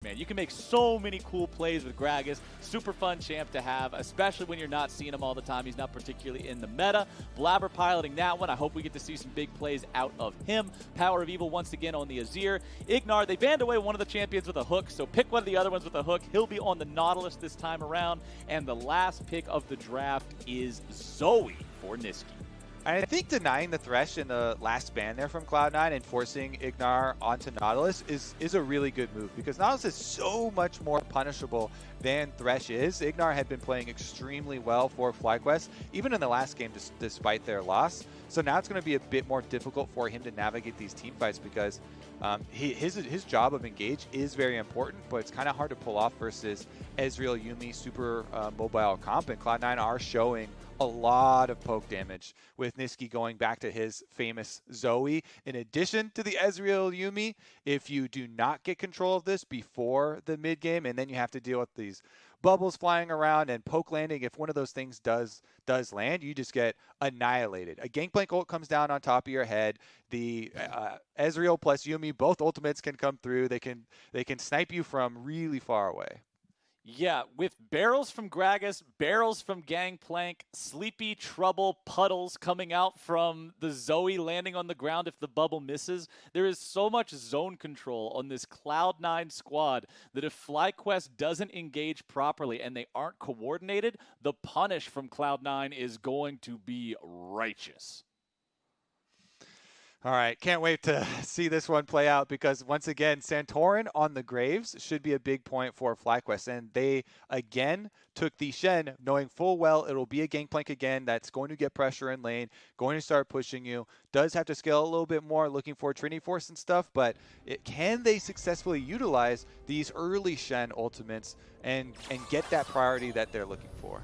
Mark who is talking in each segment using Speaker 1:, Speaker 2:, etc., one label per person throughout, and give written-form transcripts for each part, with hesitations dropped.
Speaker 1: man. You can make so many cool plays with Gragas. Super fun champ to have, especially when you're not seeing him all the time. He's not particularly in the meta. Blaber piloting that one. I hope we get to see some big plays out of him. PowerOfEvil once again on the Azir. IgNar, they banned away one of the champions with a hook, so pick one of the other ones with a hook. He'll be on the Nautilus this time around. And the last pick of the draft is Zoe for Nisqy.
Speaker 2: I think denying the Thresh in the last ban there from Cloud9 and forcing IgNar onto Nautilus is a really good move, because Nautilus is so much more punishable than Thresh is. IgNar had been playing extremely well for FlyQuest, even in the last game despite their loss. So now it's going to be a bit more difficult for him to navigate these team fights, because his job of engage is very important, but it's kind of hard to pull off versus Ezreal, Yuumi, super mobile comp, and Cloud9 are showing a lot of poke damage with Nisqy going back to his famous Zoe. In addition to the Ezreal Yuumi, if you do not get control of this before the mid game, and then you have to deal with these bubbles flying around and poke landing, if one of those things does land, you just get annihilated. A Gangplank ult comes down on top of your head. The Ezreal plus Yuumi, both ultimates can come through. They can snipe you from really far away.
Speaker 1: Yeah, with barrels from Gragas, barrels from Gangplank, sleepy trouble puddles coming out from the Zoe landing on the ground if the bubble misses. There is so much zone control on this Cloud9 squad that if FlyQuest doesn't engage properly and they aren't coordinated, the punish from Cloud9 is going to be righteous.
Speaker 2: All right, can't wait to see this one play out, because once again, Santorin on the Graves should be a big point for FlyQuest. And they, again, took the Shen, knowing full well it'll be a Gangplank again that's going to get pressure in lane, going to start pushing you. Does have to scale a little bit more, looking for Trinity Force and stuff, but can they successfully utilize these early Shen ultimates and get that priority that they're looking for?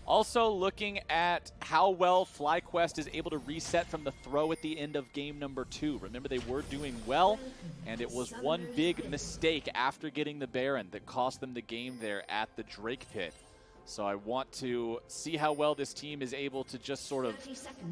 Speaker 1: Also looking at how well FlyQuest is able to reset from the throw at the end of game number 2. Remember, they were doing well, and it was one big mistake after getting the Baron that cost them the game there at the Drake Pit. So I want to see how well this team is able to just sort of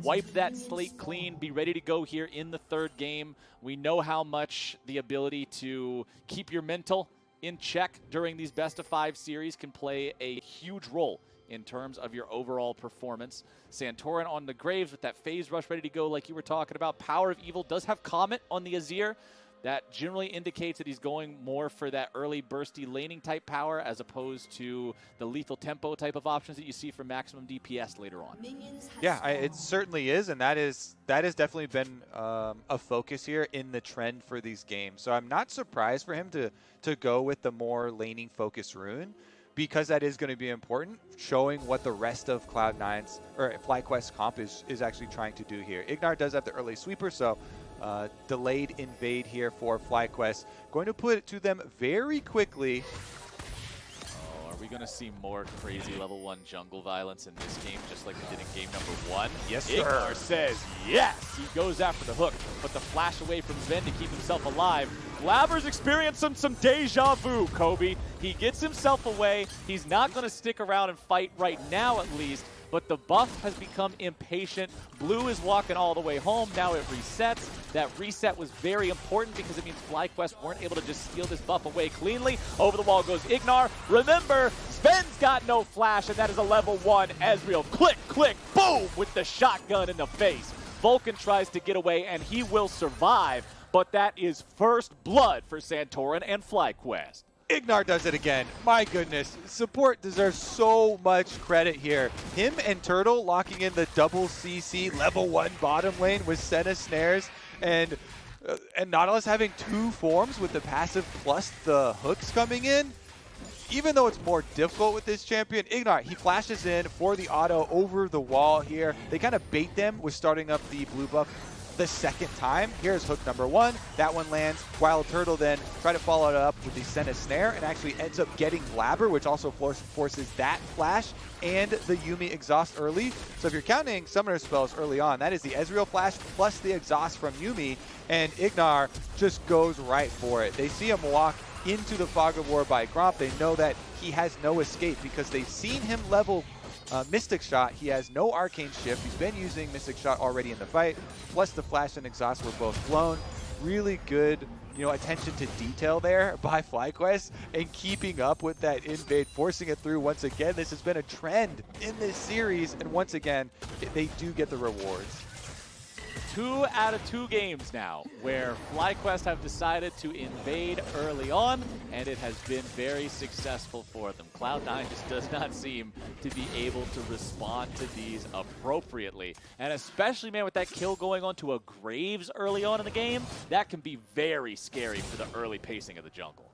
Speaker 1: wipe that slate clean, be ready to go here in the third game. We know how much the ability to keep your mental in check during these best-of-5 series can play a huge role in terms of your overall performance. Santorin on the Graves with that phase rush ready to go like you were talking about. PowerOfEvil does have Comet on the Azir. That generally indicates that he's going more for that early bursty laning type power as opposed to the lethal tempo type of options that you see for maximum DPS later on.
Speaker 2: Yeah, it certainly is, and that has definitely been a focus here in the trend for these games. So I'm not surprised for him to go with the more laning focused rune, because that is going to be important, showing what the rest of Cloud9's or FlyQuest comp is actually trying to do here. IgNar does have the early sweeper, so delayed invade here for FlyQuest. Going to put it to them very quickly.
Speaker 1: Oh, are we going to see more crazy level 1 jungle violence in this game, just like we did in game number 1?
Speaker 2: Yes, sir.
Speaker 1: IgNar says yes. He goes after the hook, but the flash away from Zven to keep himself alive. Blaber's experiencing some deja vu, Kobe. He gets himself away. He's not going to stick around and fight right now, at least. But the buff has become impatient. Blue is walking all the way home. Now it resets. That reset was very important because it means FlyQuest weren't able to just steal this buff away cleanly. Over the wall goes IgNar. Remember, Zven's got no flash, and that is a level 1 Ezreal. Click, click, boom, with the shotgun in the face. Vulcan tries to get away, and he will survive. But that is first blood for Santorin and FlyQuest.
Speaker 2: IgNar does it again. My goodness. Support deserves so much credit here. Him and Turtle locking in the double CC level 1 bottom lane with Senna snares, and Nautilus having 2 forms with the passive plus the hooks coming in. Even though it's more difficult with this champion, IgNar, he flashes in for the auto over the wall here. They kind of bait them with starting up the blue buff the second time. Here's hook number 1. That one lands. WildTurtle then try to follow it up with the Senna snare and actually ends up getting Blaber, which also forces that flash and the Yuumi exhaust early. So if you're counting summoner spells early on, that is the Ezreal flash plus the exhaust from Yuumi, and IgNar just goes right for it. They see him walk into the Fog of War by Gromp. They know that he has no escape because they've seen him level Mystic Shot. He has no Arcane Shift. He's been using Mystic Shot already in the fight, plus the flash and exhaust were both blown. really good, attention to detail there by FlyQuest and keeping up with that invade, forcing it through once again. This has been a trend in this series, and once again, they do get the rewards.
Speaker 1: 2 out of 2 games now where FlyQuest have decided to invade early on, and it has been very successful for them. Cloud9 just does not seem to be able to respond to these appropriately. And especially, man, with that kill going on to a Graves early on in the game, that can be very scary for the early pacing of the jungle.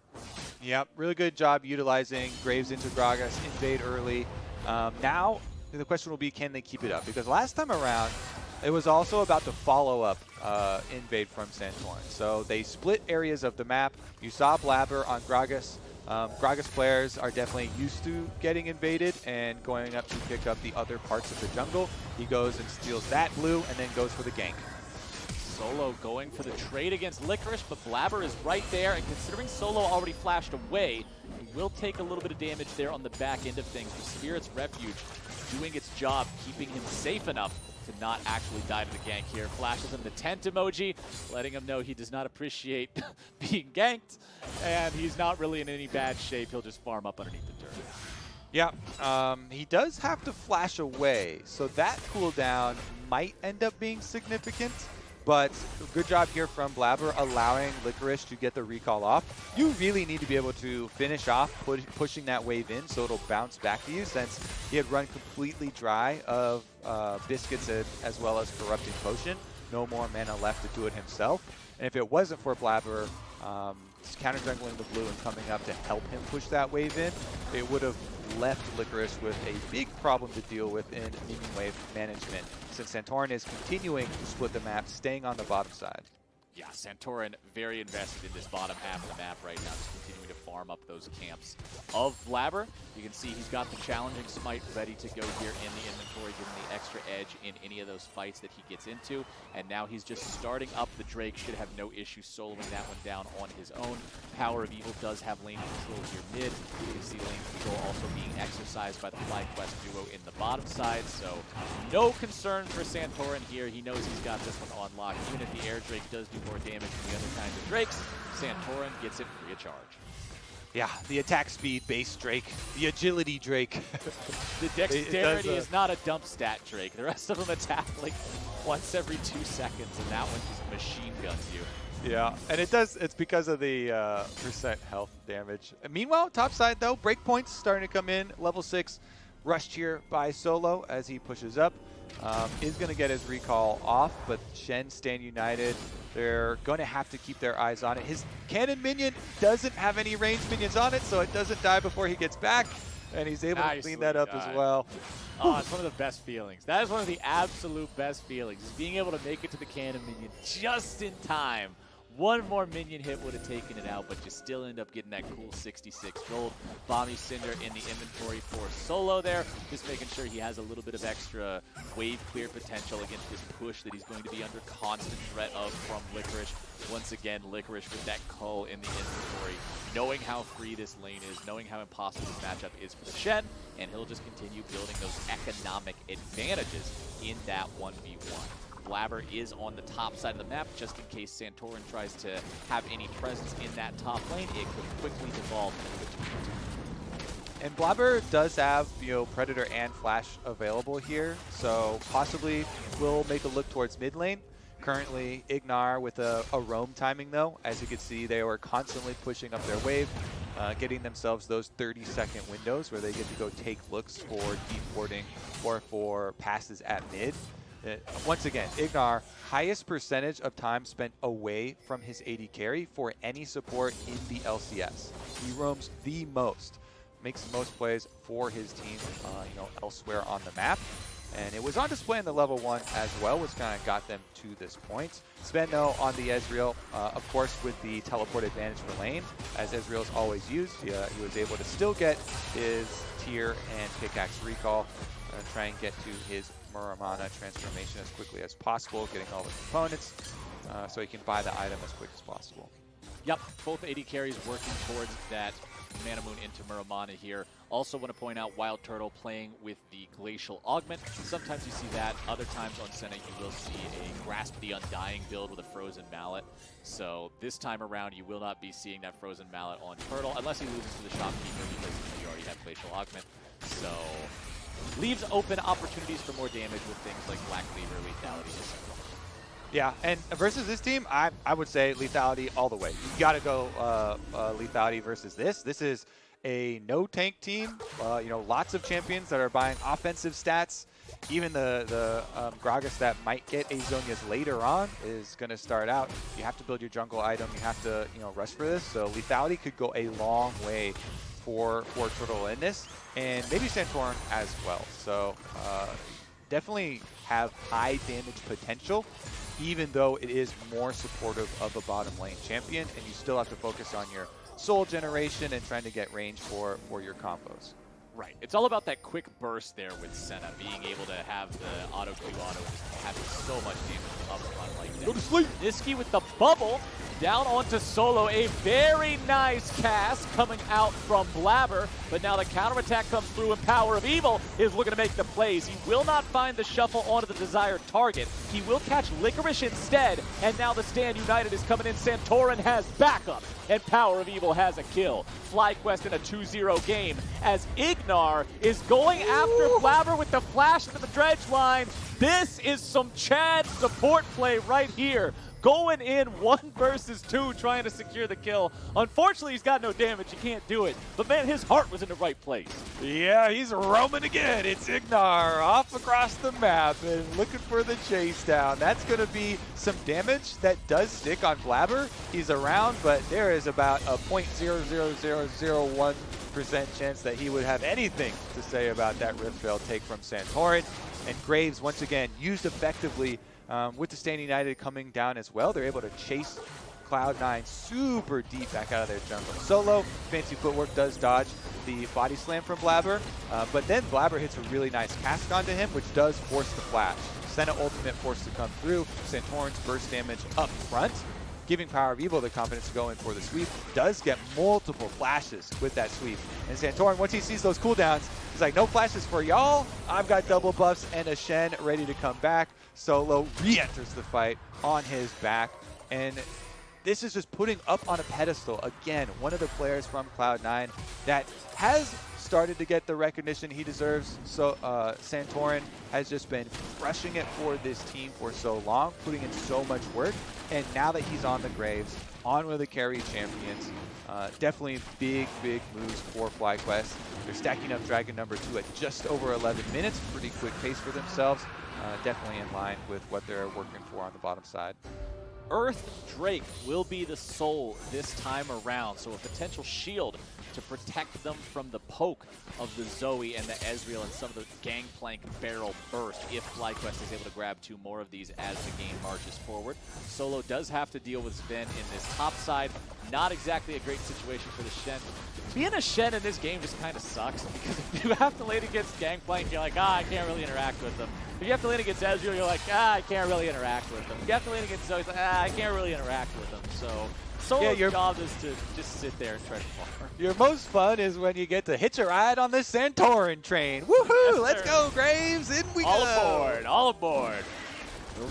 Speaker 2: Yep, really good job utilizing Graves into Gragas, invade early. Now, the question will be, can they keep it up? Because last time around, it was also about the follow-up invade from Santorin. So they split areas of the map. You saw Blaber on Gragas. Gragas players are definitely used to getting invaded and going up to pick up the other parts of the jungle. He goes and steals that blue and then goes for the gank.
Speaker 1: Solo going for the trade against Licorice, but Blaber is right there, and considering Solo already flashed away, he will take a little bit of damage there on the back end of things. The Spirit's Refuge doing its job, keeping him safe enough to not actually die to the gank here. Flashes him the tent emoji, letting him know he does not appreciate being ganked, and he's not really in any bad shape. He'll just farm up underneath the turret.
Speaker 2: Yeah, he does have to flash away, so that cooldown might end up being significant, but good job here from Blaber allowing Licorice to get the recall off. You really need to be able to finish off pushing that wave in so it'll bounce back to you, since he had run completely dry of Biscuits as well as Corrupting Potion. No more mana left to do it himself. And if it wasn't for Blaber counter-jungling the blue and coming up to help him push that wave in, it would have left Licorice with a big problem to deal with in minion wave management, since Santorin is continuing to split the map, staying on the bottom side.
Speaker 1: Yeah, Santorin very invested in this bottom half of the map right now, just continuing to farm up those camps of Blaber. You can see he's got the challenging smite ready to go here in the inventory, giving the extra edge in any of those fights that he gets into. And now he's just starting up the Drake, should have no issue soloing that one down on his own. PowerOfEvil does have lane control here mid. You can see lane control also being exercised by the FlyQuest duo in the bottom side, so no concern for Santorin here. He knows he's got this one on lock. Even if the air Drake does do more damage than the other kinds of Drakes, Santorin gets it free of charge.
Speaker 2: Yeah, the attack speed base Drake, the agility Drake.
Speaker 1: The dexterity is not a dump stat Drake. The rest of them attack like once every 2 seconds, and that one just machine guns you.
Speaker 2: Yeah, and it's because of the percent health damage. And meanwhile, top side though, breakpoints starting to come in. Level 6 rushed here by Solo as he pushes up. Is going to get his recall off, but Shen stand united. They're going to have to keep their eyes on it. His cannon minion doesn't have any ranged minions on it, so it doesn't die before he gets back, and he's able to clean that up as well.
Speaker 1: Oh, it's one of the best feelings. That is one of the absolute best feelings, is being able to make it to the cannon minion just in time. One more minion hit would have taken it out, but you still end up getting that cool 66 gold. Bomby Cinder in the inventory for Solo there, just making sure he has a little bit of extra wave clear potential against this push that he's going to be under constant threat of from Licorice. Once again, Licorice with that cull in the inventory, knowing how free this lane is, knowing how impossible this matchup is for the Shen, and he'll just continue building those economic advantages in that 1v1. Blaber is on the top side of the map, just in case Santorin tries to have any presence in that top lane. It could quickly devolve into
Speaker 2: And Blaber does have, Predator and Flash available here, so possibly will make a look towards mid lane. Currently, IgNar with a roam timing though. As you can see, they were constantly pushing up their wave, getting themselves those 30-second windows where they get to go take looks for deep warding or for passes at mid. Once again, IgNar, highest percentage of time spent away from his AD carry for any support in the LCS. He roams the most, makes the most plays for his team, elsewhere on the map. And it was on display in the level 1 as well, which kind of got them to this point. Zven, though, on the Ezreal, of course, with the teleport advantage for lane, as Ezreal's always used, he was able to still get his tier and pickaxe recall, try and get to his Muramana transformation as quickly as possible, getting all the components so he can buy the item as quick as possible.
Speaker 1: Yep, both AD carries working towards that Mana Moon into Muramana here. Also want to point out WildTurtle playing with the Glacial Augment. Sometimes you see that. Other times on Senna you will see a Grasp the Undying build with a Frozen Mallet. So this time around you will not be seeing that Frozen Mallet on Turtle unless he loses to the Shopkeeper because you already have Glacial Augment. So leaves open opportunities for more damage with things like Black Cleaver, Lethality, etc.
Speaker 2: Yeah, and versus this team, I would say lethality all the way. You got to go lethality versus this. This is a no tank team. You know, lots of champions that are buying offensive stats. Even the Gragas that might get Azonias later on is going to start out. You have to build your jungle item. You have to rush for this. So lethality could go a long way for Turtle in this, and maybe Santorin as well. So definitely have high damage potential, even though it is more supportive of a bottom lane champion, and you still have to focus on your soul generation and trying to get range for your combos.
Speaker 1: Right. It's all about that quick burst there with Senna, being able to have the auto-Q auto and just having so much damage up front like that.
Speaker 2: Go to sleep!
Speaker 1: Nisqy with the bubble down onto Solo. A very nice cast coming out from Blaber, but now the counterattack comes through and PowerOfEvil is looking to make the plays. He will not find the shuffle onto the desired target. He will catch Licorice instead, and now the Stand United is coming in. Santorin has backup, and PowerOfEvil has a kill. FlyQuest in a 2-0 game as IgNar is going after Blaber with the flash into the dredge line. This is some Chad support play right here. Going in 1 versus 2, trying to secure the kill. Unfortunately, he's got no damage. He can't do it. But man, his heart was in the right place.
Speaker 2: Yeah, he's roaming again. It's IgNar off across the map and looking for the chase down. That's going to be some damage that does stick on Blaber. He's around, but there is about a 0.00001% chance that he would have anything to say about that Rift Veil take from Santorin. And Graves, once again, used effectively with the Stand United coming down as well. They're able to chase Cloud9 super deep back out of their jungle. Solo, fancy footwork, does dodge the body slam from Blaber, but then Blaber hits a really nice cast onto him, which does force the flash. Senna ultimate forced to come through. Santorin's burst damage up front, giving PowerOfEvil the confidence to go in for the sweep. Does get multiple flashes with that sweep. And Santorin, once he sees those cooldowns, he's like, no flashes for y'all. I've got double buffs and a Shen ready to come back. Solo re-enters the fight on his back. And this is just putting up on a pedestal, again, one of the players from Cloud9 that has started to get the recognition he deserves. So Santorin has just been crushing it for this team for so long, putting in so much work. And now that he's on the Graves, on with the carry champions, definitely big moves for FlyQuest. They're stacking up Dragon number 2 at just over 11 minutes. Pretty quick pace for themselves. Definitely in line with what they're working for on the bottom side.
Speaker 1: Earth Drake will be the soul this time around, so a potential shield to protect them from the poke of the Zoe and the Ezreal and some of the Gangplank barrel burst if FlyQuest is able to grab 2 more of these as the game marches forward. Solo does have to deal with Zven in this top side. Not exactly a great situation for the Shen. Being a Shen in this game just kind of sucks because if you have to lane against Gangplank, you're like, I can't really interact with them. If you have to lane against Ezreal, you're like, I can't really interact with them. If you have to lane against Zoe, it's like, I can't really interact with them. So Solo's job is to just sit there and tread water.
Speaker 2: Your most fun is when you get to hitch a ride on this Santorin train. Woohoo! Yes, let's go, Graves! In we go!
Speaker 1: All aboard!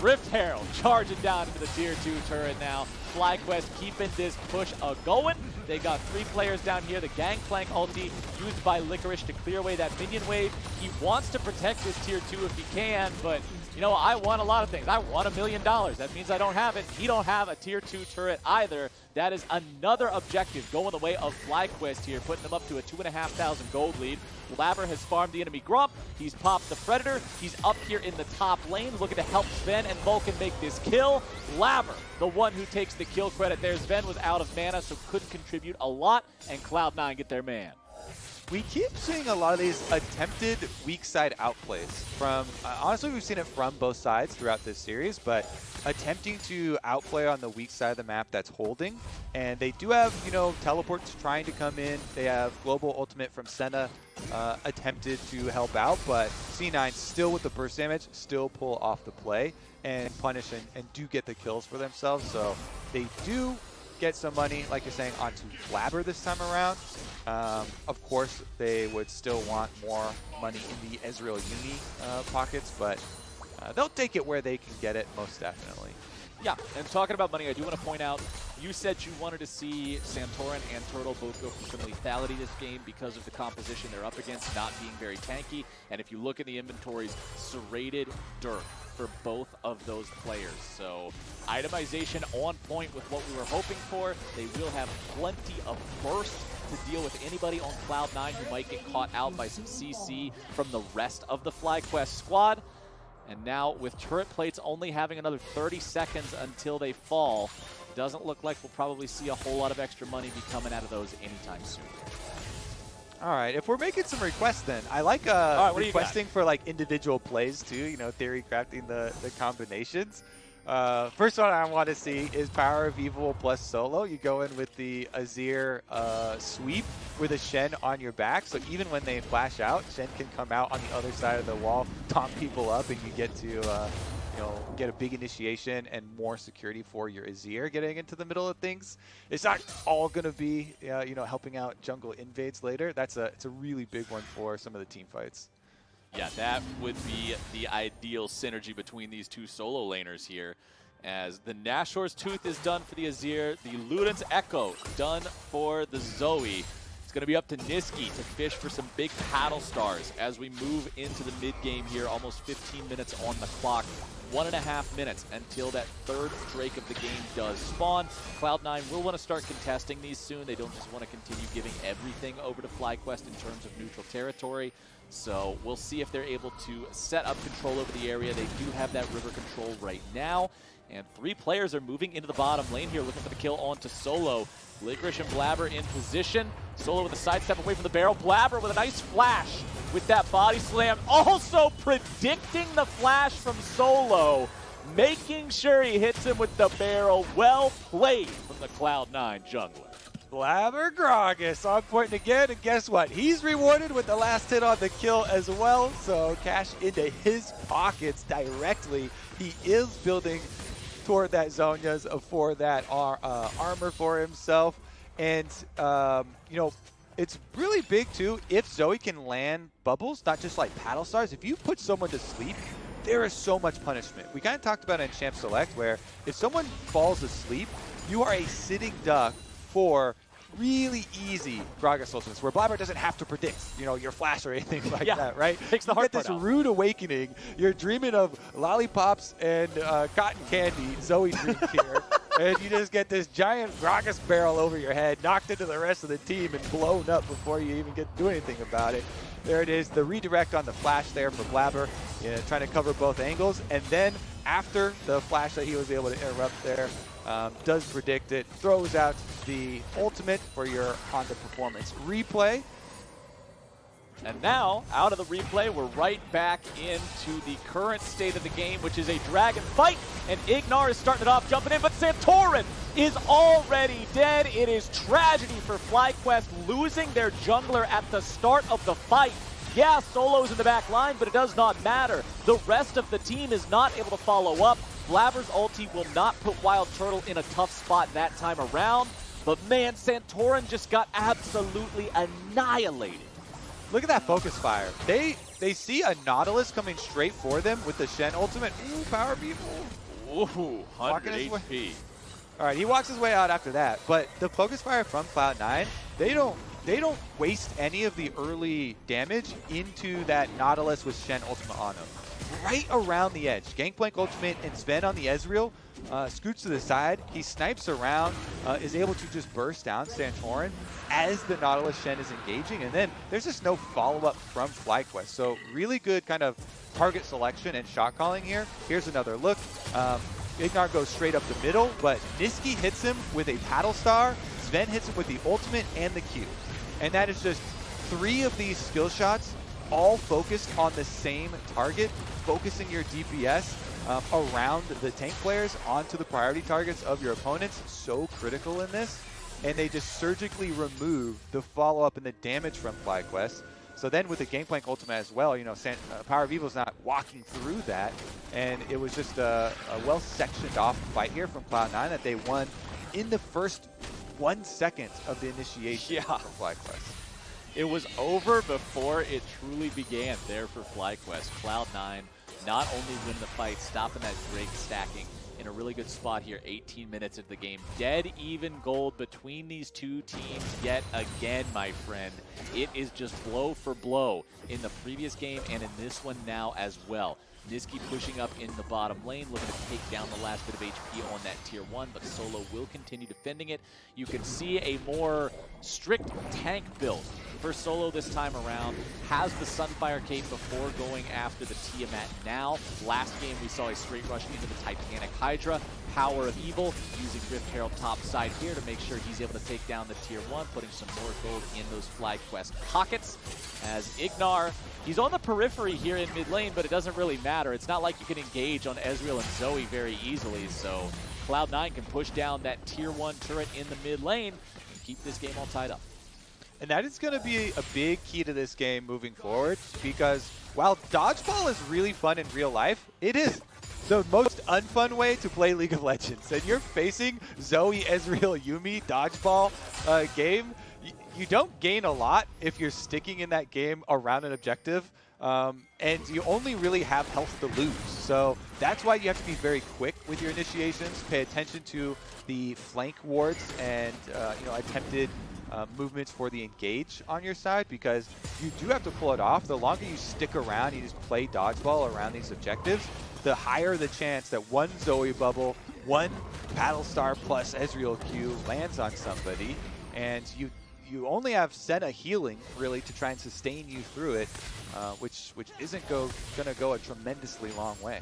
Speaker 1: Rift Herald charging down into the tier 2 turret now. FlyQuest keeping this push a-going. They got 3 players down here. The Gangplank ulti used by Licorice to clear away that minion wave. He wants to protect this tier 2 if he can, but you know, I want a lot of things. I want $1 million. That means I don't have it. He don't have a tier 2 turret either. That is another objective going the way of FlyQuest here, putting them up to a 2,500 gold lead. Blaber has farmed the enemy Grump. He's popped the Predator. He's up here in the top lane looking to help Zven and Vulcan make this kill. Blaber, the one who takes the kill credit there. Zven was out of mana, so couldn't contribute a lot, and Cloud9 get their man.
Speaker 2: We keep seeing a lot of these attempted weak side outplays from, honestly, we've seen it from both sides throughout this series, but attempting to outplay on the weak side of the map that's holding. And they do have, you know, teleports trying to come in. They have global ultimate from Senna attempted to help out, but C9 still with the burst damage, still pull off the play and punish and do get the kills for themselves. So they do get some money, like you're saying, onto Blaber this time around. Of course, they would still want more money in the Ezreal Yuumi pockets, but they'll take it where they can get it, most definitely.
Speaker 1: Yeah, and talking about money, I do want to point out, you said you wanted to see Santorin and Turtle both go for some lethality this game because of the composition they're up against not being very tanky. And if you look at the inventories, serrated dirt for both of those players. So itemization on point with what we were hoping for. They will have plenty of burst to deal with anybody on Cloud9 who might get caught out by some CC from the rest of the FlyQuest squad. And now with turret plates only having another 30 seconds until they fall, doesn't look like we'll probably see a whole lot of extra money be coming out of those anytime soon.
Speaker 2: All right, if we're making some requests then, I like requesting for like individual plays too, you know, theory crafting the combinations. First one I want to see is PowerOfEvil plus solo. You go in with the Azir sweep with a Shen on your back, so even when they flash out, Shen can come out on the other side of the wall, taunt people up, and you get to you know, get a big initiation and more security for your Azir getting into the middle of things. It's not all going to be you know, helping out jungle invades later. It's a really big one for some of the team fights.
Speaker 1: Yeah, that would be the ideal synergy between these two solo laners here. As the Nashor's Tooth is done for the Azir, the Luden's Echo done for the Zoe. It's going to be up to Nisqy to fish for some big paddle stars as we move into the mid-game here, almost 15 minutes on the clock. 1.5 minutes until that third Drake of the game does spawn. Cloud9 will want to start contesting these soon. They don't just want to continue giving everything over to FlyQuest in terms of neutral territory. So we'll see if they're able to set up control over the area. They do have that river control right now. And 3 players are moving into the bottom lane here, looking for the kill onto Solo. Licorice and Blaber in position. Solo with a sidestep away from the barrel. Blaber with a nice flash with that body slam. Also predicting the flash from Solo, making sure he hits him with the barrel. Well played from the Cloud9 jungler.
Speaker 2: Blaber Gragas on point again, and guess what? He's rewarded with the last hit on the kill as well, so cash into his pockets directly. He is building toward that Zhonya's for that armor for himself, and you know, it's really big too if Zoe can land bubbles, not just like paddle stars. If you put someone to sleep, there is so much punishment. We kind of talked about it in Champ Select, where if someone falls asleep, you are a sitting duck for really easy Gragas ultimates, where Blaber doesn't have to predict, you know, your flash or anything like that, right?
Speaker 1: Takes the hard
Speaker 2: part
Speaker 1: out.
Speaker 2: This rude awakening. You're dreaming of lollipops and cotton candy, Zoe drink here, and you just get this giant Gragas barrel over your head, knocked into the rest of the team, and blown up before you even get to do anything about it. There it is, the redirect on the flash there for Blaber, trying to cover both angles, and then after the flash that he was able to interrupt there, does predict it, throws out the ultimate for your Honda Performance replay.
Speaker 1: And now, out of the replay, we're right back into the current state of the game, which is a dragon fight. And IgNar is starting it off, jumping in, but Santorin is already dead. It is tragedy for FlyQuest, losing their jungler at the start of the fight. Yeah, Solo's in the back line, but it does not matter. The rest of the team is not able to follow up. Blaber's ulti will not put WildTurtle in a tough spot that time around. But man, Santorin just got absolutely annihilated.
Speaker 2: Look at that focus fire. They see a Nautilus coming straight for them with the Shen ultimate. Ooh, PowerOfEvil.
Speaker 1: Ooh, 100 HP.
Speaker 2: All right, he walks his way out after that. But the focus fire from Cloud9, they don't waste any of the early damage into that Nautilus with Shen ultimate on him. Right around the edge. Gangplank ultimate and Zven on the Ezreal. Scoots to the side. He snipes around, is able to just burst down Santorin as the Nautilus Shen is engaging. And then there's just no follow-up from FlyQuest. So really good kind of target selection and shot calling here. Here's another look. IgNar goes straight up the middle, but Nisqy hits him with a paddle star. Zven hits him with the ultimate and the Q. And that is just 3 of these skill shots, all focused on the same target, focusing your DPS around the tank players onto the priority targets of your opponents. So critical in this. And they just surgically remove the follow-up and the damage from FlyQuest. So then with the Gangplank ultimate as well, you know, PowerOfEvil's not walking through that. And it was just a well-sectioned off fight here from Cloud9 that they won in the first 1 second of the initiation from FlyQuest.
Speaker 1: It was over before it truly began there for FlyQuest. Cloud9 not only win the fight, stopping that Drake stacking in a really good spot here, 18 minutes of the game. Dead even gold between these two teams yet again, my friend. It is just blow for blow in the previous game and in this one now as well. Nisqy pushing up in the bottom lane, looking to take down the last bit of HP on that tier 1, but Solo will continue defending it. You can see a more strict tank build for Solo this time around. Has the Sunfire Cape before going after the Tiamat now. Last game we saw a straight rush into the Titanic Hydra. PowerOfEvil using Rift Herald top side here to make sure he's able to take down the tier 1, putting some more gold in those FlyQuest pockets. As IgNar, he's on the periphery here in mid lane, but it doesn't really matter. It's not like you can engage on Ezreal and Zoe very easily, so Cloud9 can push down that tier 1 turret in the mid lane and keep this game all tied up.
Speaker 2: And that is going to be a big key to this game moving forward, because while dodgeball is really fun in real life, it is the most unfun way to play League of Legends. And you're facing Zoe, Ezreal, Yuumi dodgeball game. You don't gain a lot if you're sticking in that game around an objective, and you only really have health to lose. So that's why you have to be very quick with your initiations, pay attention to the flank wards and attempted movements for the engage on your side, because you do have to pull it off. The longer you stick around, you just play dodgeball around these objectives, the higher the chance that one Zoe bubble, one Battlestar plus Ezreal Q lands on somebody, and you only have Senna healing really to try and sustain you through it, which isn't going to go a tremendously long way.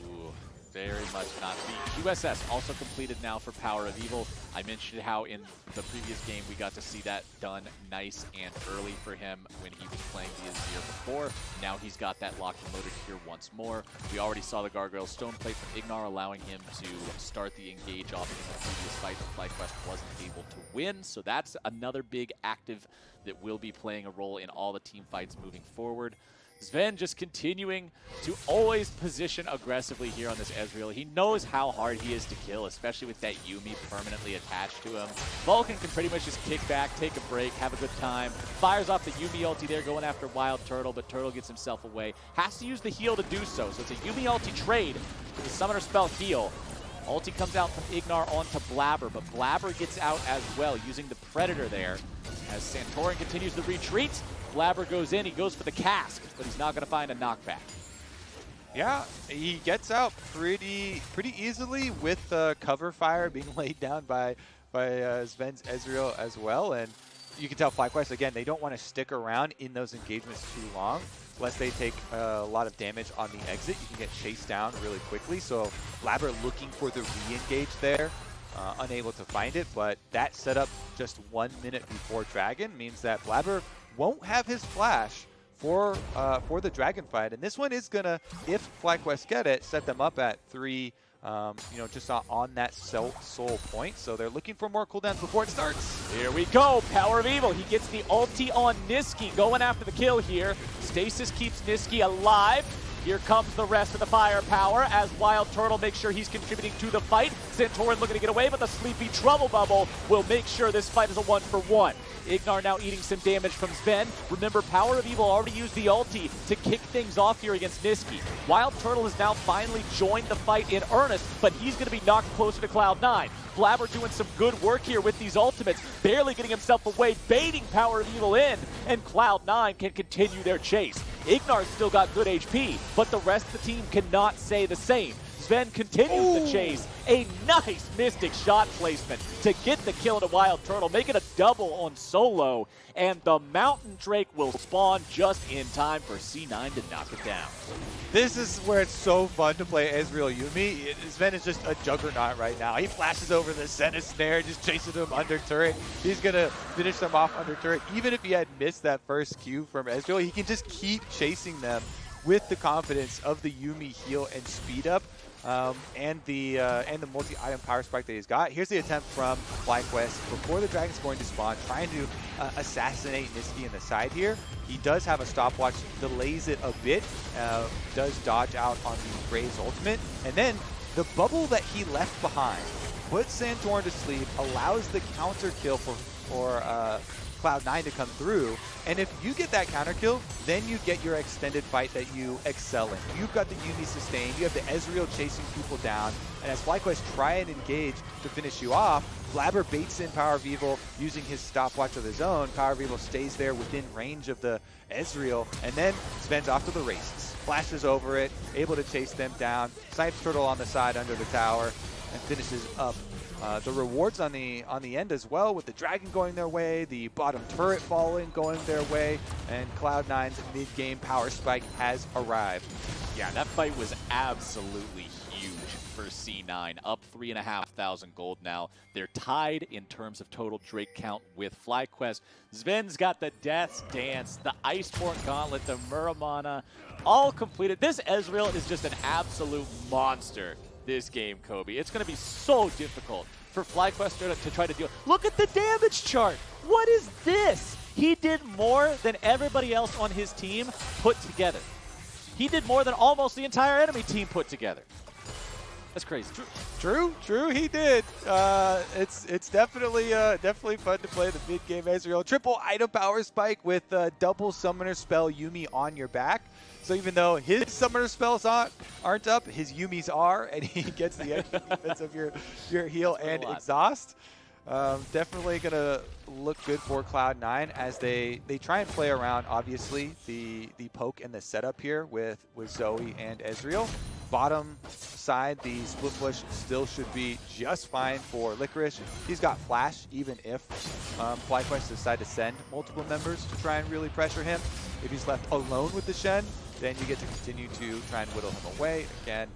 Speaker 1: Ooh, very much not. The QSS also completed now for PowerOfEvil. I mentioned how in the previous game we got to see that done nice and early for him when he was playing the Azir before. Now he's got that locked and loaded here once more. We already saw the Gargoyle Stone Plate from IgNar, allowing him to start the engage off in the previous fight that FlyQuest wasn't able to win. So that's another big active that will be playing a role in all the team fights moving forward. Zven just continuing to always position aggressively here on this Ezreal. He knows how hard he is to kill, especially with that Yuumi permanently attached to him. Vulcan can pretty much just kick back, take a break, have a good time. Fires off the Yuumi ulti there, going after WildTurtle, but Turtle gets himself away. Has to use the heal to do so, so it's a Yuumi ulti trade with the Summoner Spell heal. Ulti comes out from IgNar onto Blaber, but Blaber gets out as well, using the Predator there. As Santorin continues the retreat, Blaber goes in, he goes for the cask, but he's not going to find a knockback.
Speaker 2: Yeah, he gets out pretty easily with cover fire being laid down by Zven's Ezreal as well. And you can tell FlyQuest, again, they don't want to stick around in those engagements too long, lest they take a lot of damage on the exit. You can get chased down really quickly. So Blaber looking for the re-engage there. Unable to find it, but that setup just 1 minute before Dragon means that Blaber won't have his flash for the Dragon fight, and this one is gonna, if FlyQuest get it, set them up at 3, just on that soul point. So they're looking for more cooldowns before it starts.
Speaker 1: Here we go, PowerOfEvil. He gets the ulti on Nisqy, going after the kill here. Stasis keeps Nisqy alive. Here comes the rest of the firepower as WildTurtle makes sure he's contributing to the fight. Santorin looking to get away, but the Sleepy Trouble Bubble will make sure this fight is a 1-for-1. IgNar now eating some damage from Zven. Remember, PowerOfEvil already used the ulti to kick things off here against Nisqy. WildTurtle has now finally joined the fight in earnest, but he's going to be knocked closer to Cloud9. Blaber doing some good work here with these ultimates, barely getting himself away, baiting PowerOfEvil in, and Cloud9 can continue their chase. IgNar's still got good HP, but the rest of the team cannot say the same. Zven continues the chase. A nice Mystic shot placement to get the kill into WildTurtle, making a double on Solo, and the Mountain Drake will spawn just in time for C9 to knock it down.
Speaker 2: This is where it's so fun to play Ezreal Yuumi. Zven is just a juggernaut right now. He flashes over the Senna snare, just chasing him under turret. He's going to finish them off under turret. Even if he had missed that first Q from Ezreal, he can just keep chasing them with the confidence of the Yuumi heal and speed up. And the multi-item power spike that he's got. Here's the attempt from FlyQuest before the Dragon's going to spawn, trying to assassinate Nisqy in the side here. He does have a stopwatch, delays it a bit, does dodge out on the Graves ultimate, and then the bubble that he left behind puts Santorin to sleep, allows the counter kill for Cloud9 to come through, and if you get that counter kill, then you get your extended fight that you excel in. You've got the Yuumi sustain, you have the Ezreal chasing people down, and as FlyQuest try and engage to finish you off, Blaber baits in PowerOfEvil using his stopwatch of his own. PowerOfEvil stays there within range of the Ezreal, and then Zven's off to the races. Flashes over it, able to chase them down, snipes Turtle on the side under the tower, and finishes up the rewards on the end as well, with the dragon going their way, the bottom turret falling going their way, and Cloud9's mid-game power spike has arrived.
Speaker 1: Yeah, that fight was absolutely huge for C9, up 3,500 gold now. They're tied in terms of total Drake count with FlyQuest. Zven's got the Death's Dance, the Iceborne Gauntlet, the Muramana, all completed. This Ezreal is just an absolute monster this game, Kobe. It's going to be so difficult for FlyQuest to try to deal. Look at the damage chart. What is this? He did more than everybody else on his team put together. He did more than almost the entire enemy team put together. That's crazy.
Speaker 2: True, he did. It's definitely fun to play the mid-game Ezreal. Triple item power spike with double summoner spell Yuumi on your back. So even though his summoner spells aren't up, his Yuumi's are, and he gets the extra defense of your heal and exhaust. Definitely going to look good for Cloud9 as they try and play around, obviously, the poke and the setup here with Zoe and Ezreal. Bottom side, the split push still should be just fine for Licorice. He's got flash, even if FlyQuest decide to send multiple members to try and really pressure him. If he's left alone with the Shen, then you get to continue to try and whittle him away. Again,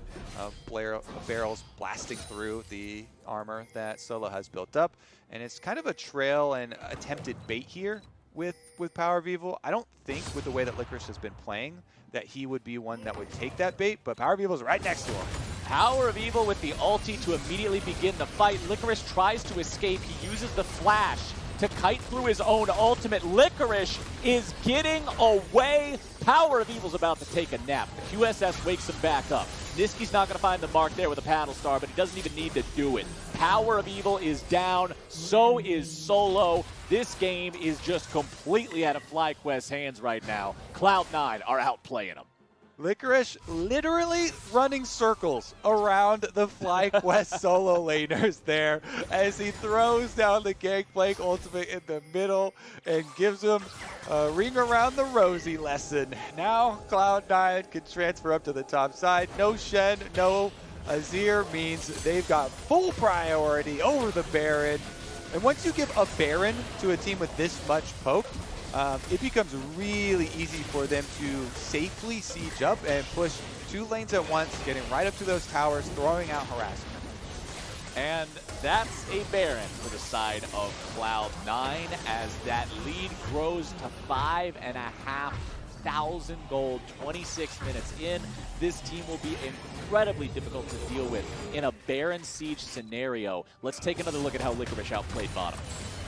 Speaker 2: barrels blasting through the armor that Solo has built up. And it's kind of a trail and attempted bait here with PowerOfEvil. I don't think with the way that Licorice has been playing that he would be one that would take that bait, but PowerOfEvil's right next to him.
Speaker 1: PowerOfEvil with the ulti to immediately begin the fight. Licorice tries to escape. He uses the flash to kite through his own ultimate. Licorice is getting away. PowerOfEvil's about to take a nap. The QSS wakes him back up. Nisqy's not going to find the mark there with a paddle star, but he doesn't even need to do it. PowerOfEvil is down. So is Solo. This game is just completely out of FlyQuest's hands right now. Cloud9 are outplaying them.
Speaker 2: Licorice literally running circles around the FlyQuest solo laners there as he throws down the Gangplank ultimate in the middle and gives him a ring around the rosy lesson. Now Cloud9 can transfer up to the top side. No Shen, no Azir means they've got full priority over the Baron. And once you give a Baron to a team with this much poke, it becomes really easy for them to safely siege up and push 2 lanes at once, getting right up to those towers, throwing out harassment.
Speaker 1: And that's a Baron for the side of Cloud9 as that lead grows to 5,500 gold, 26 minutes in. This team will be incredibly difficult to deal with in a Baron siege scenario. Let's take another look at how Licorice outplayed bottom.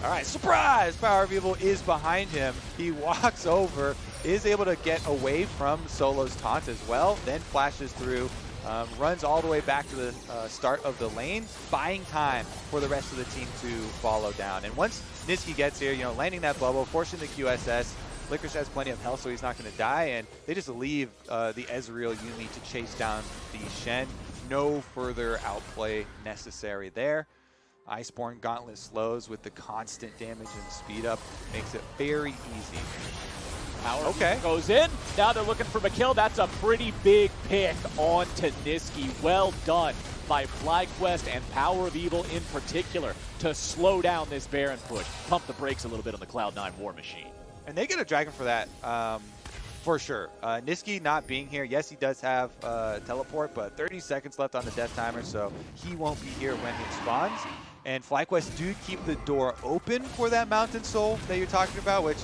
Speaker 2: All right, surprise! PowerOfEvil is behind him. He walks over, is able to get away from Solo's taunt as well, then flashes through, runs all the way back to the start of the lane, buying time for the rest of the team to follow down. And once Nisqy gets here, landing that bubble, forcing the QSS, Licorice has plenty of health, so he's not going to die, and they just leave the Ezreal Yuumi to chase down the Shen. No further outplay necessary there. Iceborne Gauntlet slows with the constant damage and speed up. Makes it very easy.
Speaker 1: PowerOfEvil goes in. Now they're looking for McKill. That's a pretty big pick onto Nisqy. Well done by FlyQuest and PowerOfEvil in particular to slow down this Baron push. Pump the brakes a little bit on the Cloud9 War Machine.
Speaker 2: And they get a Dragon for that, for sure. Nisqy not being here, yes, he does have teleport, but 30 seconds left on the death timer, so he won't be here when it spawns. And FlyQuest do keep the door open for that Mountain Soul that you're talking about, which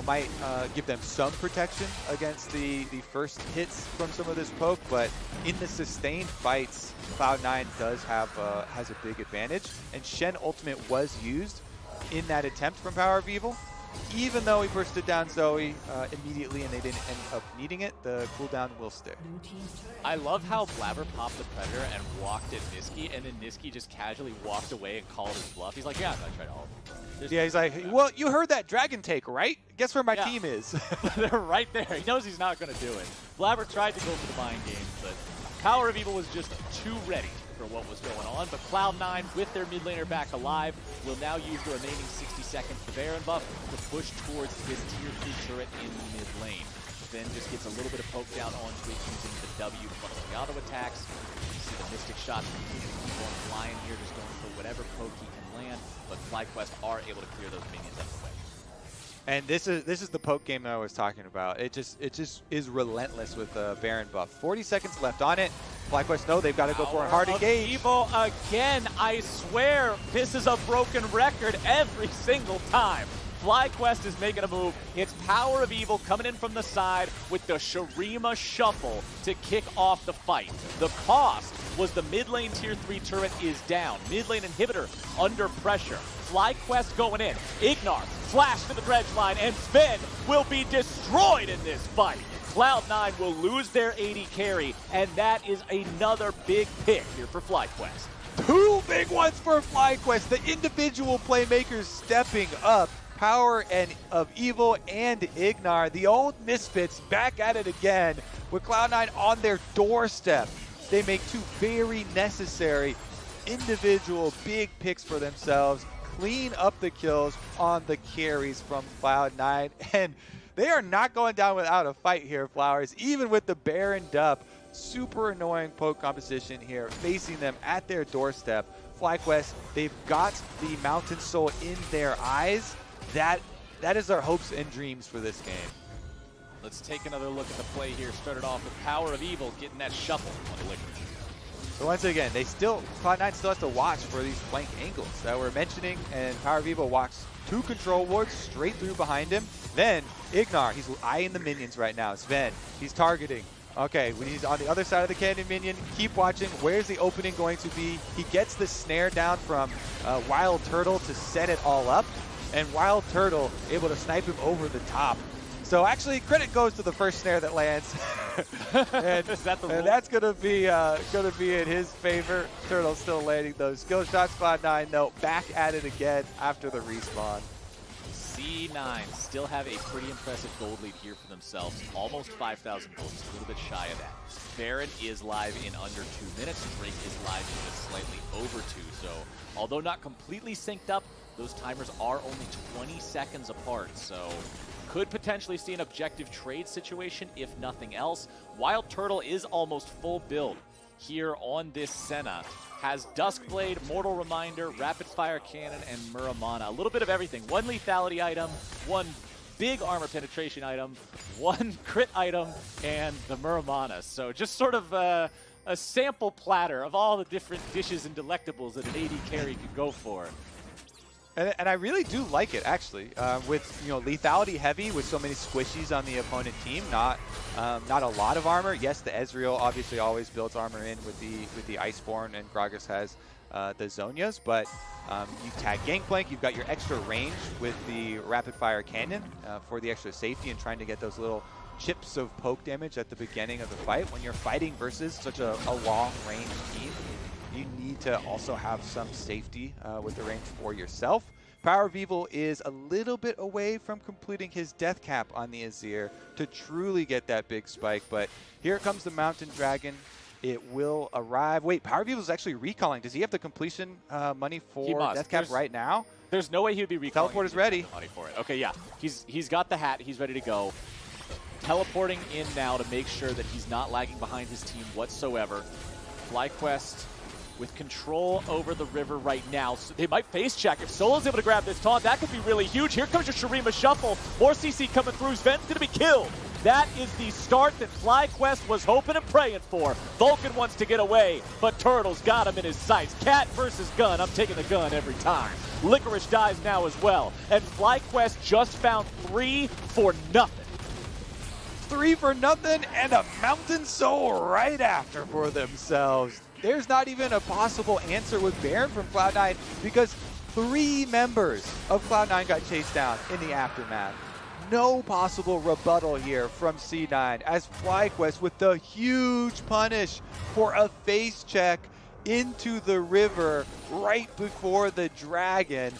Speaker 2: might give them some protection against the first hits from some of this poke. But in the sustained fights, Cloud9 does have has a big advantage. And Shen ultimate was used in that attempt from PowerOfEvil. even though he bursted down Zoe immediately and they didn't end up needing it, the cooldown will stick.
Speaker 1: I love how Blaber popped the Predator and walked at Nisqy, and then Nisqy just casually walked away and called his bluff. He's like, yeah, I tried all of them.
Speaker 2: Yeah, he's like, well, you heard that dragon take, right? Guess where my team is?
Speaker 1: They're right there. He knows he's not going to do it. Blaber tried to go for the mind game, but PowerOfEvil was just too ready for what was going on, but Cloud9, with their mid laner back alive, will now use the remaining 60 seconds for Baron buff to push towards his tier 3 turret in the mid lane. Then just gets a little bit of poke down onto it using the W to funnel the auto attacks. You see the Mystic shots continue to keep on flying here, just going for whatever poke he can land, but FlyQuest are able to clear those minions up the way.
Speaker 2: And this is the poke game that I was talking about. It just is relentless with the Baron buff. 40 seconds left on it. FlyQuest know they've got to go for a hard engage.
Speaker 1: Evil again. I swear this is a broken record every single time. FlyQuest is making a move. It's PowerOfEvil coming in from the side with the Shurima Shuffle to kick off the fight. The cost was the mid lane tier 3 turret is down. Mid lane inhibitor under pressure. FlyQuest going in. IgNar flash to the dredge line, and Zven will be destroyed in this fight. Cloud9 will lose their AD carry, and that is another big pick here for FlyQuest.
Speaker 2: Two big ones for FlyQuest. The individual playmakers stepping up. PowerOfEvil and IgNar, the old misfits, back at it again with Cloud9 on their doorstep. They make two very necessary individual big picks for themselves, clean up the kills on the carries from Cloud9, and they are not going down without a fight here, Flowers, even with the Baron up. Super annoying poke composition here, facing them at their doorstep. FlyQuest, they've got the Mountain Soul in their eyes. That is our hopes and dreams for this game.
Speaker 1: Let's take another look at the play here. Started off with PowerOfEvil getting that shuffle on the Licorice.
Speaker 2: So once again, Cloud9 still has to watch for these flank angles that we're mentioning, and PowerOfEvil walks 2 control wards straight through behind him. Then IgNar, he's eyeing the minions right now. Zven, he's targeting. Okay, when he's on the other side of the cannon minion, keep watching. Where's the opening going to be? He gets the snare down from WildTurtle to set it all up, and WildTurtle able to snipe him over the top. So actually, credit goes to the first snare that lands, and that's gonna be in his favor. Turtle still landing those skill shots. Cloud9 though back at it again after the respawn.
Speaker 1: C9 still have a pretty impressive gold lead here for themselves. Almost 5,000 gold, just a little bit shy of that. Baron is live in under 2 minutes. Drake is live in just slightly over 2. So although not completely synced up, those timers are only 20 seconds apart. So could potentially see an objective trade situation if nothing else. WildTurtle is almost full build here on this Senna. Has Duskblade, Mortal Reminder, Rapid Fire Cannon, and Muramana. A little bit of everything. 1 lethality item, 1 big armor penetration item, 1 crit item, and the Muramana. So just sort of a sample platter of all the different dishes and delectables that an AD carry could go for.
Speaker 2: And I really do like it, actually, with lethality heavy, with so many squishies on the opponent team. Not a lot of armor. Yes, the Ezreal obviously always builds armor in with the Iceborne, and Gragas has the Zhonya's. But you tag Gangplank, you've got your extra range with the Rapid Fire Cannon for the extra safety and trying to get those little chips of poke damage at the beginning of the fight. When you're fighting versus such a long-range team, you need to also have some safety with the range for yourself. PowerOfEvil is a little bit away from completing his death cap on the Azir to truly get that big spike, but here comes the Mountain Dragon. It will arrive. Wait, PowerOfEvil is actually recalling. Does he have the completion money for death cap right now?
Speaker 1: There's no way he would be recalling.
Speaker 2: Teleport is ready.
Speaker 1: Money for it. Okay, yeah. He's got the hat. He's ready to go. Teleporting in now to make sure that he's not lagging behind his team whatsoever. FlyQuest with control over the river right now. So they might face check. If Solo's able to grab this taunt, that could be really huge. Here comes your Shurima Shuffle. More CC coming through. Zven's going to be killed. That is the start that FlyQuest was hoping and praying for. Vulcan wants to get away, but Turtle's got him in his sights. Cat versus gun. I'm taking the gun every time. Licorice dies now as well. And FlyQuest just found 3 for nothing.
Speaker 2: 3 for nothing and a Mountain Soul right after for themselves. There's not even a possible answer with Baron from Cloud9 because 3 members of Cloud9 got chased down in the aftermath. No possible rebuttal here from C9 as FlyQuest with the huge punish for a face check into the river right before the dragon.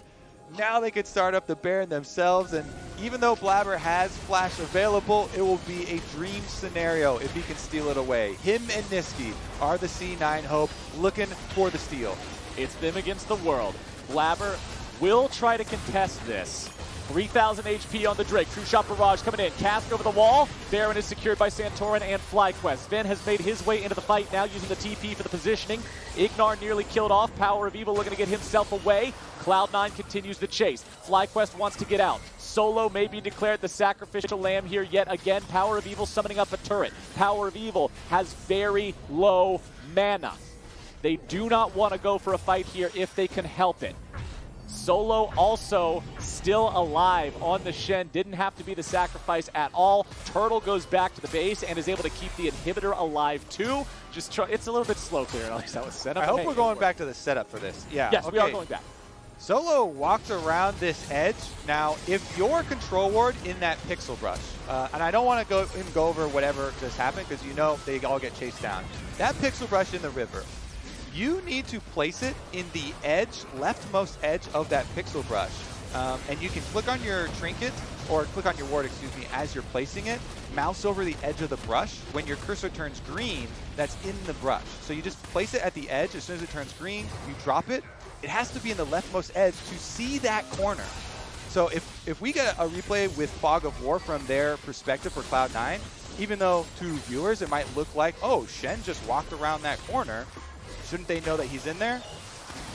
Speaker 2: Now they could start up the Baron themselves, and even though Blaber has Flash available, it will be a dream scenario if he can steal it away. Him and Nisqy are the C9 hope, looking for the steal.
Speaker 1: It's them against the world. Blaber will try to contest this. 3,000 HP on the Drake. True Shot Barrage coming in. Cast over the wall. Baron is secured by Santorin and FlyQuest. Zven has made his way into the fight now using the TP for the positioning. IgNar nearly killed off. PowerOfEvil looking to get himself away. Cloud9 continues the chase. FlyQuest wants to get out. Solo may be declared the sacrificial lamb here yet again. PowerOfEvil summoning up a turret. PowerOfEvil has very low mana. They do not want to go for a fight here if they can help it. Solo also still alive on the Shen. Didn't have to be the sacrifice at all. Turtle goes back to the base and is able to keep the inhibitor alive too. It's a little bit slow clear, at least that was set up.
Speaker 2: I hope we're going back to the setup for this. Yeah.
Speaker 1: Yes,
Speaker 2: okay.
Speaker 1: we are going back.
Speaker 2: Solo walked around this edge. Now, if you're control ward in that pixel brush, and I don't want to go over whatever just happened because you know they all get chased down. That pixel brush in the river, you need to place it in the edge, leftmost edge of that pixel brush. And you can click on your trinket, or click on your ward, excuse me, as you're placing it. Mouse over the edge of the brush. When your cursor turns green, that's in the brush. So you just place it at the edge. As soon as it turns green, you drop it. It has to be in the leftmost edge to see that corner. So if we get a replay with Fog of War from their perspective for Cloud9, even though to viewers it might look like, oh, Shen just walked around that corner, shouldn't they know that he's in there?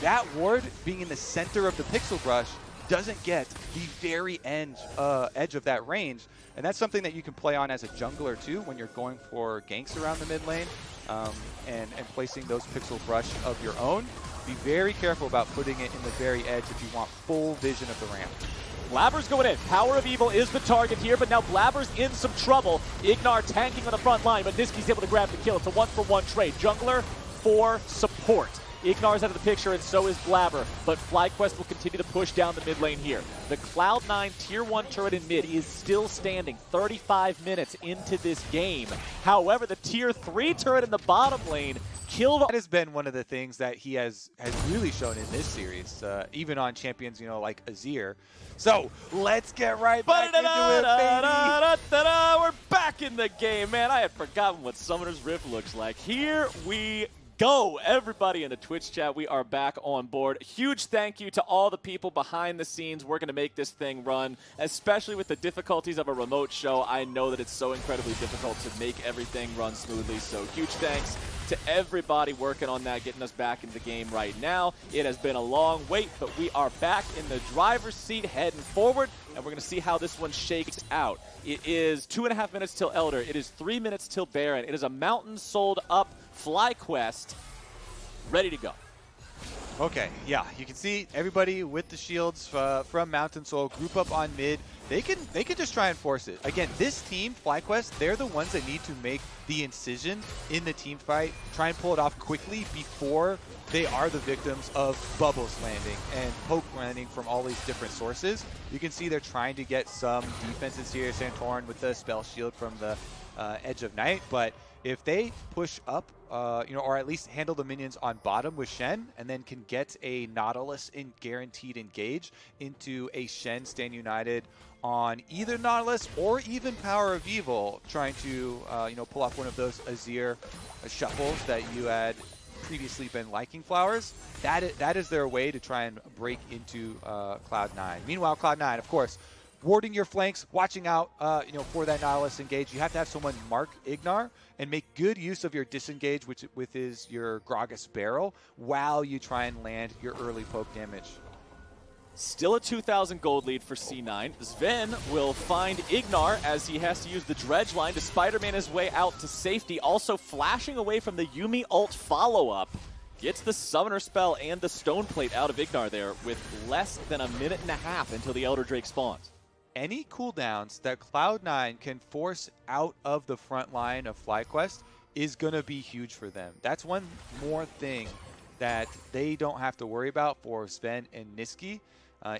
Speaker 2: That ward being in the center of the pixel brush doesn't get the very edge of that range. And that's something that you can play on as a jungler too when you're going for ganks around the mid lane and placing those pixel brush of your own. Be very careful about putting it in the very edge if you want full vision of the ramp.
Speaker 1: Blaber's going in. PowerOfEvil is the target here, but now Blaber's in some trouble. IgNar tanking on the front line, but Nisqy's able to grab the kill. It's a 1-for-1 trade. Jungler for support. IgNar's out of the picture, and so is Blaber, but FlyQuest will continue to push down the mid lane here. The Cloud9 Tier 1 turret in mid is still standing 35 minutes into this game. However, the Tier 3 turret in the bottom lane killed.
Speaker 2: That has been one of the things that he has really shown in this series, even on champions, like Azir. So let's get right back into it, baby.
Speaker 1: We're back in the game, man. I had forgotten what Summoner's Rift looks like. Here we go. Everybody in the Twitch chat, we are back on board. Huge thank you to all the people behind the scenes working to make this thing run, especially with the difficulties of a remote show. I know that it's so incredibly difficult to make everything run smoothly, so huge thanks to everybody working on that, getting us back into the game right now. It has been a long wait, but we are back in the driver's seat heading forward, and we're going to see how this one shakes out. It is 2.5 minutes till Elder. It is 3 minutes till Baron. It is a mountain sold up FlyQuest ready to go.
Speaker 2: Okay, yeah, you can see everybody with the shields from Mountain Soul group up on mid. They can just try and force it. Again, this team, FlyQuest, they're the ones that need to make the incision in the team fight, try and pull it off quickly before they are the victims of bubbles landing and poke landing from all these different sources. You can see they're trying to get some defenses here. Santorin with the spell shield from the Edge of Night, but if they push up, or at least handle the minions on bottom with Shen, and then can get a Nautilus in guaranteed engage into a Shen stand united on either Nautilus or even PowerOfEvil, trying to pull off one of those Azir shuffles that you had previously been liking, Flowers. That is their way to try and break into Cloud9. Meanwhile, Cloud9, of course, warding your flanks, watching out, for that Nautilus engage. You have to have someone mark IgNar and make good use of your disengage, which is your Gragas barrel, while you try and land your early poke damage.
Speaker 1: Still a 2,000 gold lead for C9. Zven will find IgNar as he has to use the dredge line to Spider-Man his way out to safety. Also flashing away from the Yuumi ult follow-up. Gets the Summoner spell and the Stone Plate out of IgNar there with less than a minute and a half until the Elder Drake spawns.
Speaker 2: Any cooldowns that Cloud9 can force out of the front line of FlyQuest is going to be huge for them. That's one more thing that they don't have to worry about for Zven and Nisqy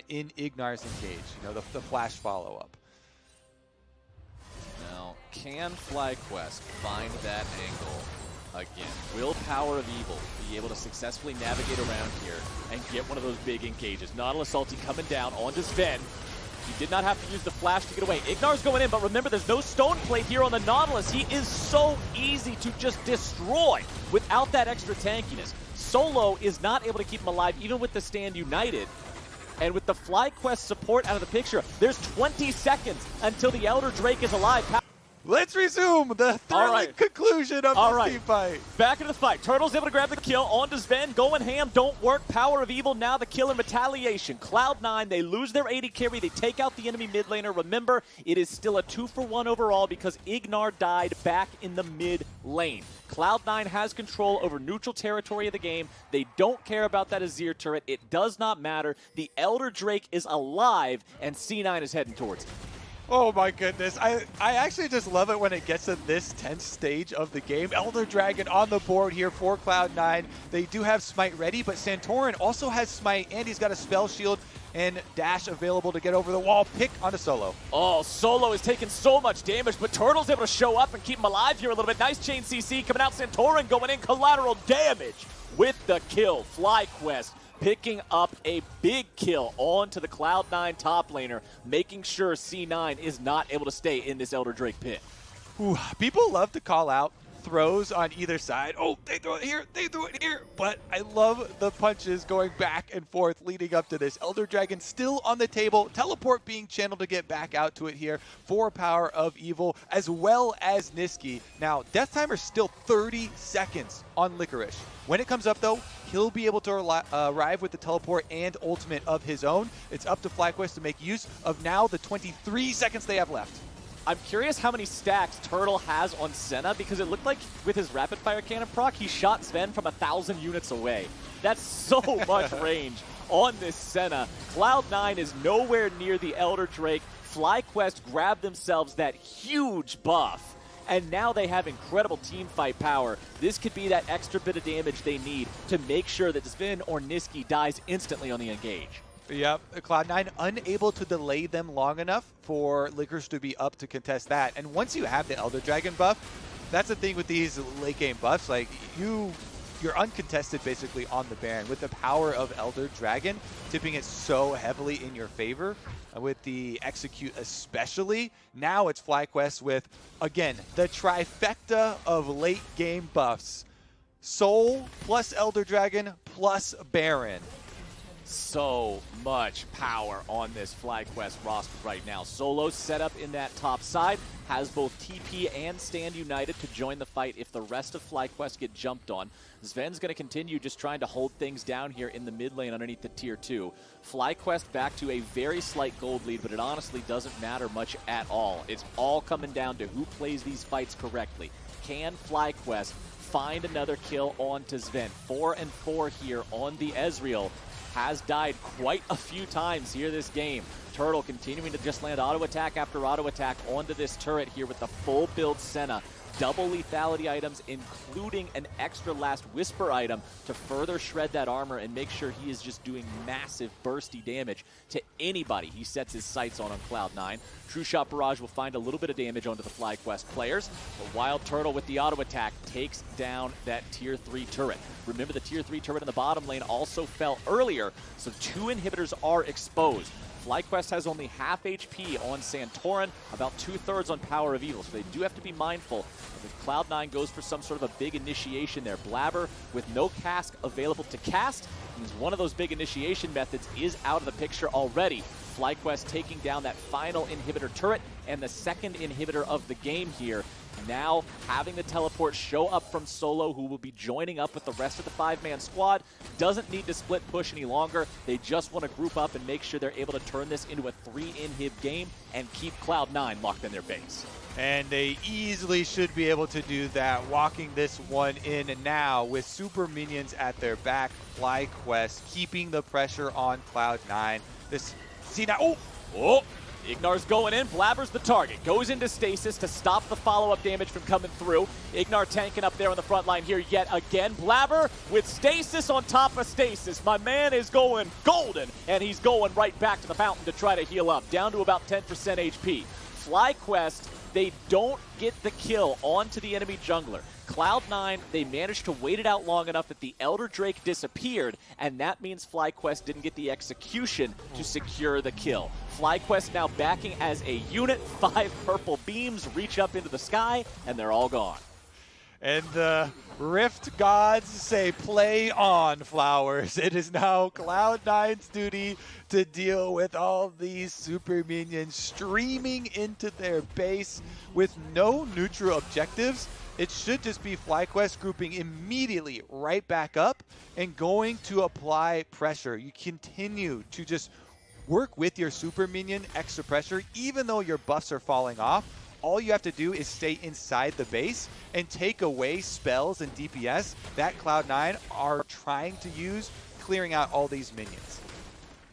Speaker 2: in IgNar's engage, you know, the flash follow-up.
Speaker 1: Now, can FlyQuest find that angle again? Will PowerOfEvil be able to successfully navigate around here and get one of those big engages? Nautilus ulti coming down onto Zven. He did not have to use the flash to get away. IgNar's going in, but remember, there's no stone plate here on the Nautilus. He is so easy to just destroy without that extra tankiness. Solo is not able to keep him alive, even with the stand united. And with the FlyQuest support out of the picture, there's 20 seconds until the Elder Drake is alive.
Speaker 2: Let's resume the thrilling conclusion of this team fight.
Speaker 1: Back into the fight. Turtle's able to grab the kill. On to Zven. Going ham. Don't work. PowerOfEvil now the kill in retaliation. Cloud9, they lose their AD carry. They take out the enemy mid laner. Remember, it is still a 2-for-1 overall because IgNar died back in the mid lane. Cloud9 has control over neutral territory of the game. They don't care about that Azir turret. It does not matter. The Elder Drake is alive, and C9 is heading towards it.
Speaker 2: Oh my goodness, I actually just love it when it gets to this tense stage of the game. Elder Dragon on the board here for Cloud9. They do have Smite ready, but Santorin also has Smite, and he's got a Spell Shield and Dash available to get over the wall. Pick onto Solo.
Speaker 1: Oh, Solo is taking so much damage, but Turtle's able to show up and keep him alive here a little bit. Nice chain CC coming out. Santorin going in, collateral damage with the kill. FlyQuest picking up a big kill onto the Cloud9 top laner, making sure C9 is not able to stay in this Elder Drake pit.
Speaker 2: Ooh, people love to call out throws on either side. Oh, they throw it here, they threw it here. But I love the punches going back and forth leading up to this. Elder Dragon still on the table. Teleport being channeled to get back out to it here for PowerOfEvil, as well as Nisqy. Now, death timer still 30 seconds on Licorice. When it comes up, though, he'll be able to arrive with the teleport and ultimate of his own. It's up to FlyQuest to make use of now the 23 seconds they have left.
Speaker 1: I'm curious how many stacks Turtle has on Senna, because it looked like with his rapid fire cannon proc, he shot Zven from 1,000 units away. That's so much range on this Senna. Cloud9 is nowhere near the Elder Drake. FlyQuest grabbed themselves that huge buff, and now they have incredible team fight power. This could be that extra bit of damage they need to make sure that Zven or Nisqy dies instantly on the engage.
Speaker 2: Yep, Cloud9 unable to delay them long enough for Licorice to be up to contest that. And once you have the Elder Dragon buff, that's the thing with these late game buffs. Like, you're uncontested basically on the Baron with the power of Elder Dragon, tipping it so heavily in your favor. With the Execute especially. Now it's FlyQuest with, again, the trifecta of late game buffs. Soul plus Elder Dragon plus Baron.
Speaker 1: So much power on this FlyQuest roster right now. Solo set up in that top side, has both TP and Stand United to join the fight if the rest of FlyQuest get jumped on. Zven's going to continue just trying to hold things down here in the mid lane underneath the tier 2. FlyQuest back to a very slight gold lead, but it honestly doesn't matter much at all. It's all coming down to who plays these fights correctly. Can FlyQuest find another kill onto Zven? 4-4 here on the Ezreal. Has died quite a few times here this game. Turtle continuing to just land auto attack after auto attack onto this turret here with the full build Senna. Double lethality items, including an extra last whisper item to further shred that armor and make sure he is just doing massive bursty damage to anybody he sets his sights on Cloud9. True Shot Barrage will find a little bit of damage onto the FlyQuest players, but WildTurtle with the auto attack takes down that tier 3 turret. Remember, the tier 3 turret in the bottom lane also fell earlier, so 2 inhibitors are exposed. FlyQuest has only half HP on Santorin, about 2/3 on PowerOfEvil, so they do have to be mindful if Cloud9 goes for some sort of a big initiation there. Blaber, with no cask available to cast, means one of those big initiation methods is out of the picture already. FlyQuest taking down that final inhibitor turret and the second inhibitor of the game here. Now having the teleport show up from Solo, who will be joining up with the rest of the 5-man squad. Doesn't need to split push any longer. They just want to group up and make sure they're able to turn this into a 3-inhib game and keep Cloud9 locked in their base.
Speaker 2: And they easily should be able to do that, walking this one in. And now with super minions at their back, FlyQuest keeping the pressure on Cloud9. This, see now, oh!
Speaker 1: IgNar's going in, Blaber's the target. Goes into stasis to stop the follow-up damage from coming through. IgNar tanking up there on the front line here yet again. Blaber with stasis on top of stasis. My man is going golden, and he's going right back to the fountain to try to heal up. Down to about 10% HP. FlyQuest, they don't get the kill onto the enemy jungler. Cloud9, they managed to wait it out long enough that the Elder Drake disappeared, and that means FlyQuest didn't get the execution to secure the kill. FlyQuest now backing as a unit. 5 purple beams reach up into the sky, and they're all gone.
Speaker 2: And the Rift gods say, play on, Flowers. It is now Cloud9's duty to deal with all these super minions streaming into their base with no neutral objectives. It should just be FlyQuest grouping immediately right back up and going to apply pressure. You continue to just work with your super minion extra pressure, even though your buffs are falling off. All you have to do is stay inside the base and take away spells and DPS that Cloud9 are trying to use, clearing out all these minions.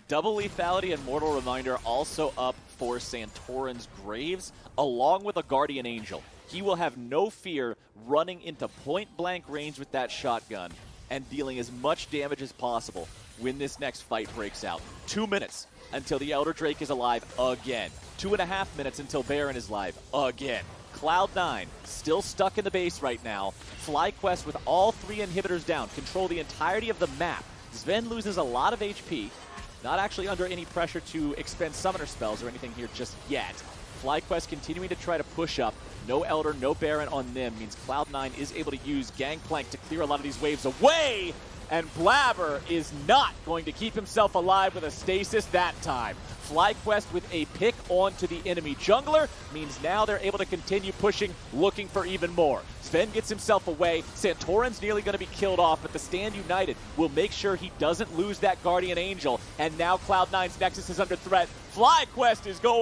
Speaker 1: Double lethality and Mortal Reminder also up for Santorin's Graves, along with a Guardian Angel. He will have no fear running into point-blank range with that shotgun and dealing as much damage as possible when this next fight breaks out. 2 minutes until the Elder Drake is alive again. 2.5 minutes until Baron is live again. Cloud9 still stuck in the base right now. FlyQuest with all 3 inhibitors down, control the entirety of the map. Zven loses a lot of HP, not actually under any pressure to expend summoner spells or anything here just yet. FlyQuest continuing to try to push up. No Elder, no Baron on them means Cloud9 is able to use Gangplank to clear a lot of these waves away, and Blaber is not going to keep himself alive with a stasis that time. FlyQuest with a pick onto the enemy jungler means now they're able to continue pushing, looking for even more. Zven gets himself away. Santorin's nearly going to be killed off, but the Stand United will make sure he doesn't lose that Guardian Angel, and now Cloud9's Nexus is under threat. FlyQuest is going